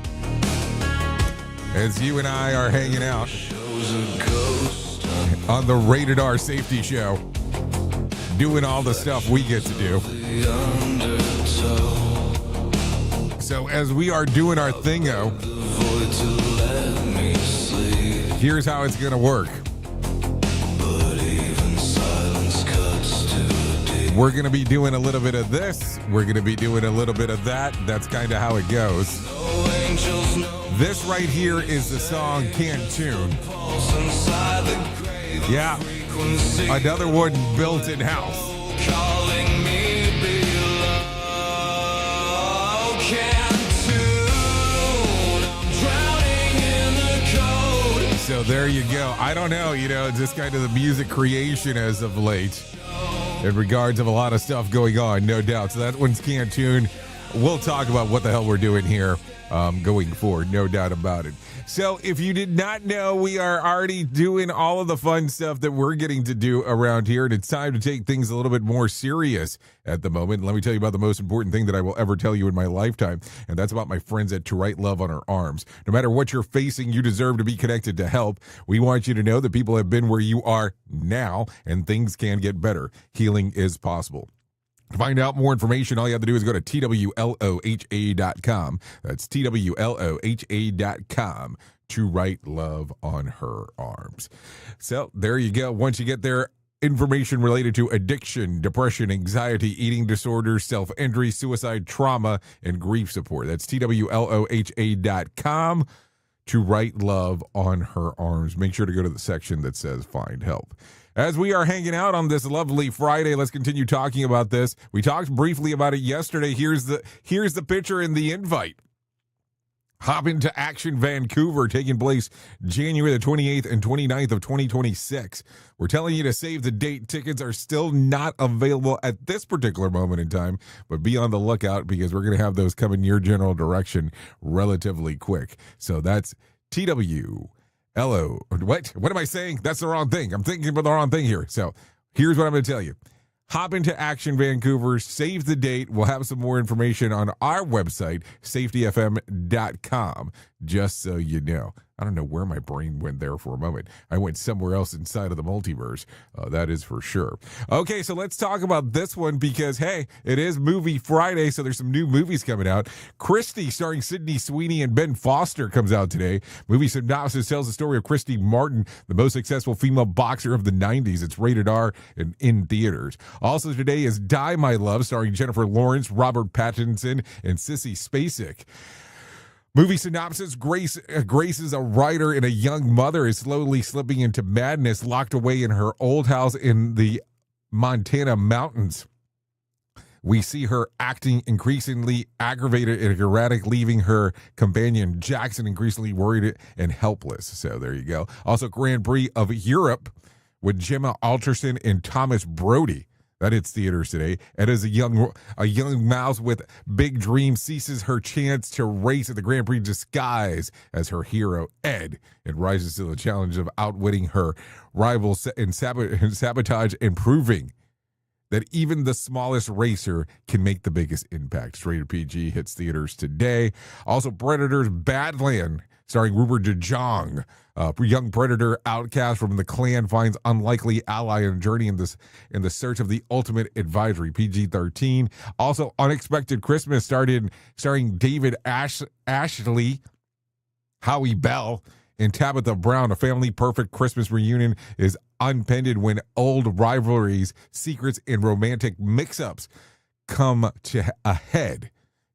As you and I are hanging out on the Rated R Safety Show, doing all the stuff we get to do. So as we are doing our thingo, here's how it's going to work. We're going to be doing a little bit of this. We're going to be doing a little bit of that. That's kind of how it goes. This right here is the song Can't Tune. Yeah, another one built in-house. So there you go. I don't know, just kind of the music creation as of late in regards of a lot of stuff going on, no doubt. So that one's Can't Tune. We'll talk about what the hell we're doing here going forward, no doubt about it. So if you did not know, we are already doing all of the fun stuff that we're getting to do around here, and it's time to take things a little bit more serious at the moment. Let me tell you about the most important thing that I will ever tell you in my lifetime, and that's about my friends at To Write Love on Our Arms. No matter what you're facing, you deserve to be connected to help. We want you to know that people have been where you are now, and things can get better. Healing is possible. To find out more information, all you have to do is go to TWLOHA.com. That's TWLOHA.com. To Write Love on Her Arms. So there you go. Once you get there, information related to addiction, depression, anxiety, eating disorders, self-injury, suicide, trauma, and grief support. That's TWLOHA.com. To Write Love on Her Arms. Make sure to go to the section that says Find Help. As we are hanging out on this lovely Friday, let's continue talking about this. We talked briefly about it yesterday. Here's the picture in the invite. Hop into Action Vancouver, taking place January the 28th and 29th of 2026. We're telling you to save the date. Tickets are still not available at this particular moment in time, but be on the lookout because we're going to have those come in your general direction relatively quick. So that's TWLO. What am I saying? That's the wrong thing. I'm thinking about the wrong thing here. So here's what I'm going to tell you. Hop into Action Vancouver, save the date. We'll have some more information on our website, safetyfm.com, just so you know. I don't know where my brain went there for a moment. I went somewhere else inside of the multiverse. That is for sure. Okay, so let's talk about this one because, hey, it is Movie Friday, so there's some new movies coming out. Christy, starring Sydney Sweeney and Ben Foster, comes out today. Movie synopsis tells the story of Christy Martin, the most successful female boxer of the 90s. It's rated R and in theaters. Also today is Die, My Love, starring Jennifer Lawrence, Robert Pattinson, and Sissy Spacek. Movie synopsis, Grace is a writer and a young mother is slowly slipping into madness, locked away in her old house in the Montana mountains. We see her acting increasingly aggravated and erratic, leaving her companion Jackson increasingly worried and helpless. So there you go. Also, Grand Prix of Europe with Gemma Alterson and Thomas Brody. That hits theaters today. And as a young mouse with big dreams seizes her chance to race at the Grand Prix disguise as her hero, Ed, and rises to the challenge of outwitting her rivals and sabotage and proving that even the smallest racer can make the biggest impact. It's rated PG, hits theaters today. Also, Predators Badland, starring Rupert DeJong. Young predator outcast from the clan finds unlikely ally in a journey in the search of the ultimate advisory. PG-13. Also, Unexpected Christmas starring David Ashley, Howie Bell, and Tabitha Brown. A family-perfect Christmas reunion is unpended when old rivalries, secrets, and romantic mix-ups come to a head.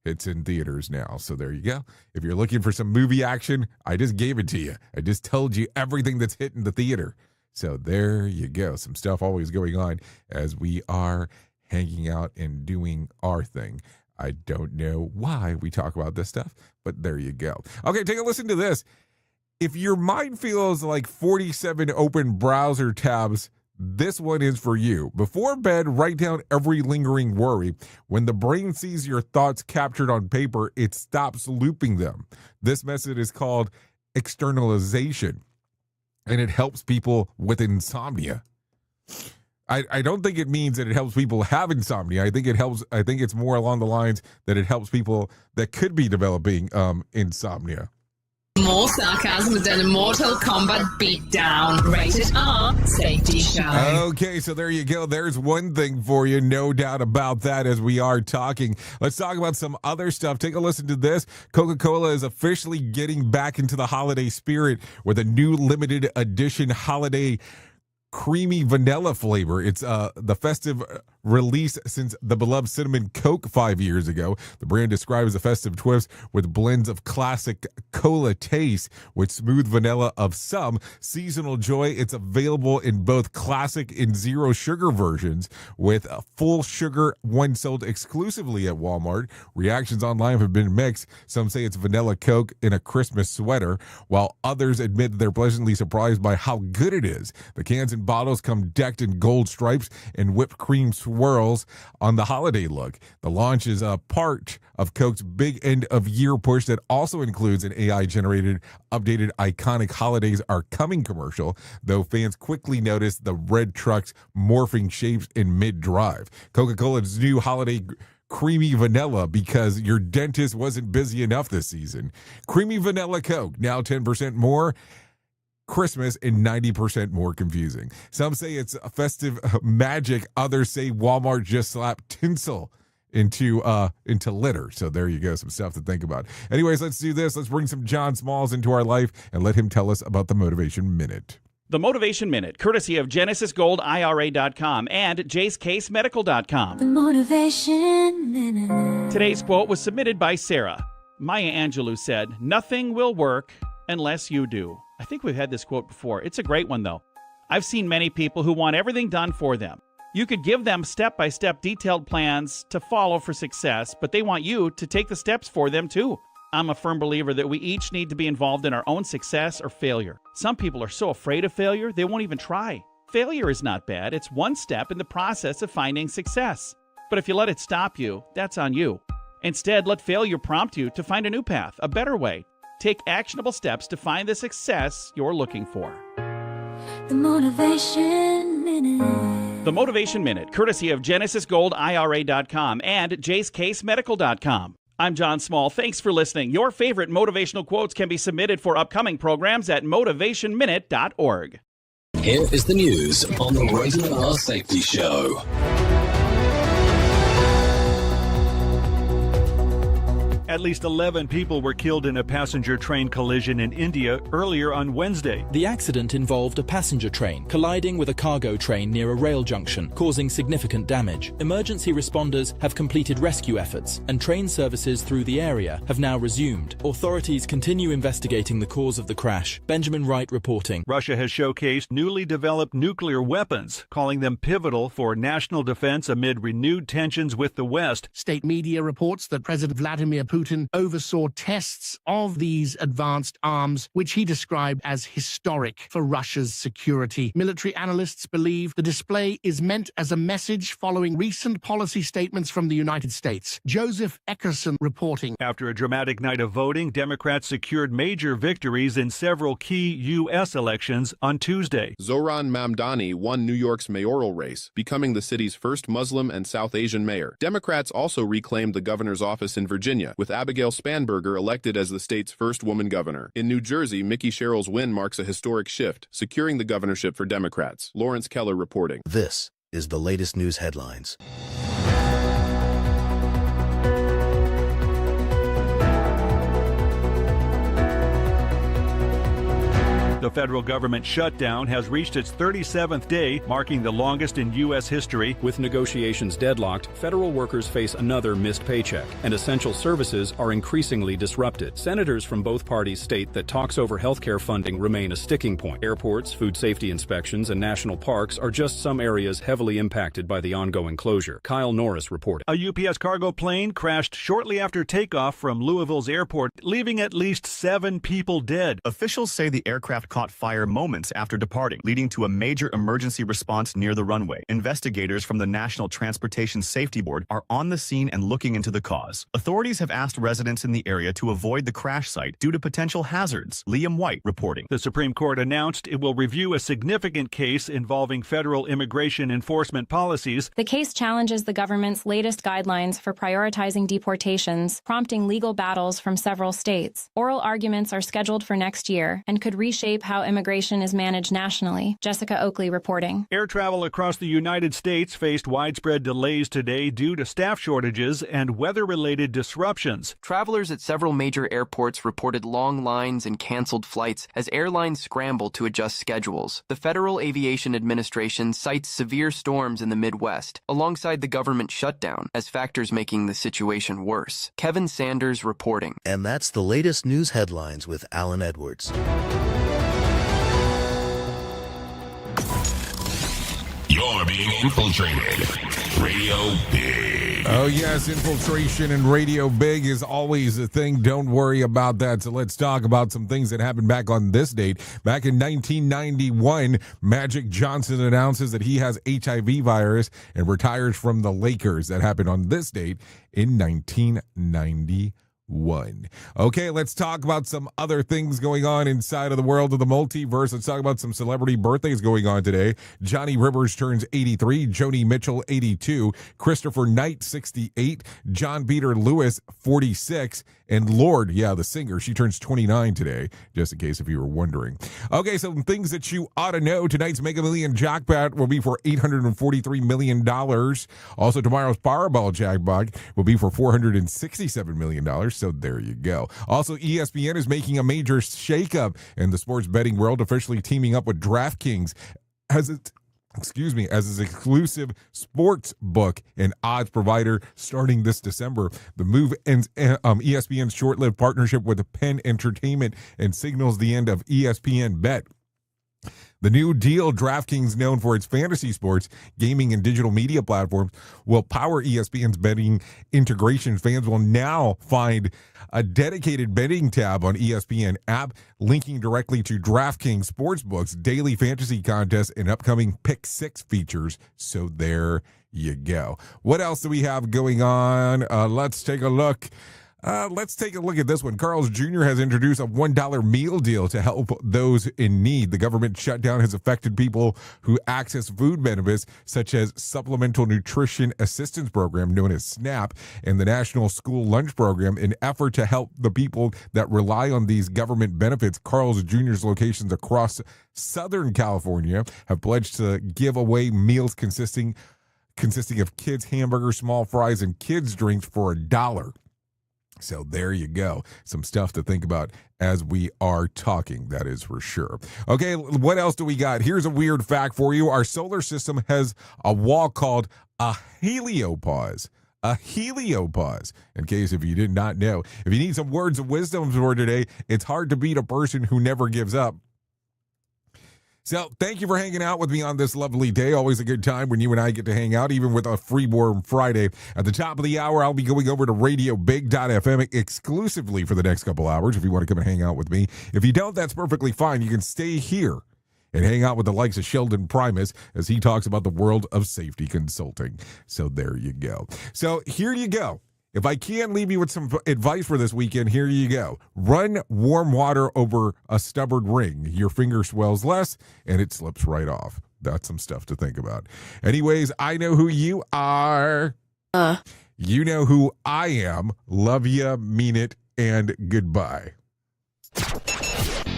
It's in theaters now, so there you go. If you're looking for some movie action, I just gave it to you. I just told you everything that's hitting the theater. So there you go. Some stuff always going on as we are hanging out and doing our thing. I don't know why we talk about this stuff, but there you go. Okay, take a listen to this. If your mind feels like 47 open browser tabs, this one is for you. Before bed, write down every lingering worry. When the brain sees your thoughts captured on paper, it stops looping them. This method is called externalization, and it helps people with insomnia. I don't think it means that it helps people have insomnia. I think it's more along the lines that it helps people that could be developing insomnia. More sarcasm than a Mortal Kombat beatdown. Rated R Safety Show. Okay, so there you go. There's one thing for you, no doubt about that, as we are talking. Let's talk about some other stuff. Take a listen to this. Coca-Cola is officially getting back into the holiday spirit with a new limited edition holiday creamy vanilla flavor. It's the festive release since the beloved Cinnamon Coke 5 years ago. The brand describes a festive twist with blends of classic cola taste with smooth vanilla of some seasonal joy. It's available in both classic and zero sugar versions, with a full sugar one sold exclusively at Walmart. Reactions online have been mixed. Some say it's vanilla Coke in a Christmas sweater, while others admit they're pleasantly surprised by how good it is. The cans and bottles come decked in gold stripes and whipped cream swirls on the holiday look. The launch is a part of Coke's big end of year push that also includes an AI-generated, updated iconic Holidays Are Coming commercial, though fans quickly noticed the red truck's morphing shapes in mid-drive. Coca-Cola's new holiday creamy vanilla, because your dentist wasn't busy enough this season. Creamy vanilla Coke, now 10% more Christmas and 90% more confusing. Some say it's a festive magic. Others say Walmart just slapped tinsel into litter. So there you go, some stuff to think about. Anyways, let's do this. Let's bring some John Smalls into our life and let him tell us about the Motivation Minute. The Motivation Minute, courtesy of GenesisGoldIRA.com and JaceCaseMedical.com. The Motivation Minute. Today's quote was submitted by Sarah. Maya Angelou said, "Nothing will work unless you do." I think we've had this quote before. It's a great one, though. I've seen many people who want everything done for them. You could give them step-by-step detailed plans to follow for success, but they want you to take the steps for them, too. I'm a firm believer that we each need to be involved in our own success or failure. Some people are so afraid of failure, they won't even try. Failure is not bad. It's one step in the process of finding success. But if you let it stop you, that's on you. Instead, let failure prompt you to find a new path, a better way. Take actionable steps to find the success you're looking for. The Motivation Minute. The Motivation Minute, courtesy of GenesisGoldIRA.com and JaceCaseMedical.com. I'm John Small. Thanks for listening. Your favorite motivational quotes can be submitted for upcoming programs at motivationminute.org. Here is the news on the Rated R Safety Show. At least 11 people were killed in a passenger train collision in India earlier on Wednesday. The accident involved a passenger train colliding with a cargo train near a rail junction, causing significant damage. Emergency responders have completed rescue efforts, and train services through the area have now resumed. Authorities continue investigating the cause of the crash. Benjamin Wright reporting. Russia has showcased newly developed nuclear weapons, calling them pivotal for national defense amid renewed tensions with the West. State media reports that President Vladimir Putin oversaw tests of these advanced arms, which he described as historic for Russia's security. Military analysts believe the display is meant as a message following recent policy statements from the United States. Joseph Eckerson reporting. After a dramatic night of voting, Democrats secured major victories in several key U.S. elections on Tuesday. Zohran Mamdani won New York's mayoral race, becoming the city's first Muslim and South Asian mayor. Democrats also reclaimed the governor's office in Virginia, with Abigail Spanberger elected as the state's first woman governor. In New Jersey, Mickey Sherrill's win marks a historic shift, securing the governorship for Democrats. Lawrence Keller reporting. This is the latest news headlines. The federal government shutdown has reached its 37th day, marking the longest in U.S. history. With negotiations deadlocked, federal workers face another missed paycheck, and essential services are increasingly disrupted. Senators from both parties state that talks over healthcare funding remain a sticking point. Airports, food safety inspections, and national parks are just some areas heavily impacted by the ongoing closure. Kyle Norris reported. A UPS cargo plane crashed shortly after takeoff from Louisville's airport, leaving at least 7 people dead. Officials say the aircraft caught fire moments after departing, leading to a major emergency response near the runway. Investigators from the National Transportation Safety Board are on the scene and looking into the cause. Authorities have asked residents in the area to avoid the crash site due to potential hazards. Liam White reporting. The Supreme Court announced it will review a significant case involving federal immigration enforcement policies. The case challenges the government's latest guidelines for prioritizing deportations, prompting legal battles from several states. Oral arguments are scheduled for next year and could reshape how immigration is managed nationally. Jessica Oakley reporting. Air travel across the United States faced widespread delays today due to staff shortages and weather-related disruptions. Travelers at several major airports reported long lines and canceled flights as airlines scramble to adjust schedules. The Federal Aviation Administration cites severe storms in the Midwest, alongside the government shutdown, as factors making the situation worse. Kevin Sanders reporting. And that's the latest news headlines with Alan Edwards. You're being infiltrated. Radio Big. Oh, yes, infiltration and Radio Big is always a thing. Don't worry about that. So let's talk about some things that happened back on this date. Back in 1991, Magic Johnson announces that he has HIV virus and retires from the Lakers. That happened on this date in 1991. Okay, let's talk about some other things going on inside of the world of the multiverse. Let's talk about some celebrity birthdays going on today. Johnny Rivers turns 83, Joni Mitchell 82, Christopher Knight 68, John Peter Lewis 46, and Lorde, the singer, she turns 29 today, just in case if you were wondering. Okay, some things that you ought to know. Tonight's Mega Million jackpot will be for $843 million. Also, tomorrow's Powerball jackpot will be for $467 million. So there you go. Also, ESPN is making a major shakeup in the sports betting world, officially teaming up with DraftKings as its exclusive sports book and odds provider starting this December. The move ends ESPN's short-lived partnership with Penn Entertainment and signals the end of ESPN Bet. The new deal, DraftKings, known for its fantasy sports, gaming, and digital media platforms, will power ESPN's betting integration. Fans will now find a dedicated betting tab on ESPN app, linking directly to DraftKings Sportsbook's daily fantasy contests and upcoming Pick 6 features. So there you go. What else do we have going on? Let's take a look. Let's take a look at this one. Carl's Jr. has introduced a $1 meal deal to help those in need. The government shutdown has affected people who access food benefits, such as Supplemental Nutrition Assistance Program, known as SNAP, and the National School Lunch Program. In effort to help the people that rely on these government benefits, Carl's Jr.'s locations across Southern California have pledged to give away meals consisting of kids' hamburgers, small fries, and kids' drinks for $1. So there you go. Some stuff to think about as we are talking, that is for sure. Okay, what else do we got? Here's a weird fact for you. Our solar system has a wall called a heliopause. A heliopause, in case if you did not know. If you need some words of wisdom for today, it's hard to beat a person who never gives up. So thank you for hanging out with me on this lovely day. Always a good time when you and I get to hang out, even with a Freeborn Friday. At the top of the hour, I'll be going over to radiobig.fm exclusively for the next couple hours if you want to come and hang out with me. If you don't, that's perfectly fine. You can stay here and hang out with the likes of Sheldon Primus as he talks about the world of safety consulting. So there you go. So here you go. If I can leave you with some advice for this weekend, here you go. Run warm water over a stubborn ring. Your finger swells less, and it slips right off. That's some stuff to think about. Anyways, I know who you are. You know who I am. Love ya, mean it, and goodbye.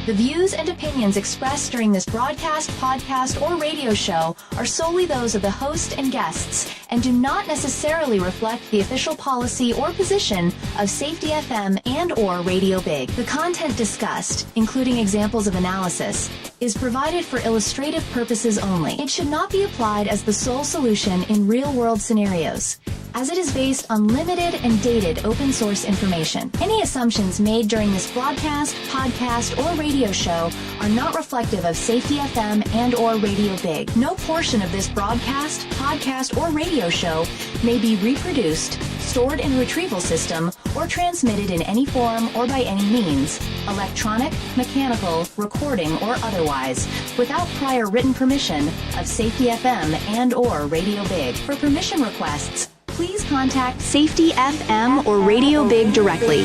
The views and opinions expressed during this broadcast, podcast, or radio show are solely those of the host and guests and do not necessarily reflect the official policy or position of Safety FM and or Radio Big. The content discussed, including examples of analysis, is provided for illustrative purposes only. It should not be applied as the sole solution in real-world scenarios. as it is based on limited and dated open source information. Any assumptions made during this broadcast, podcast, or radio show are not reflective of Safety FM and or Radio Big. No portion of this broadcast, podcast, or radio show may be reproduced, stored in a retrieval system, or transmitted in any form or by any means, electronic, mechanical, recording, or otherwise, without prior written permission of Safety FM and or Radio Big. For permission requests, please contact Safety FM or Radio Big directly.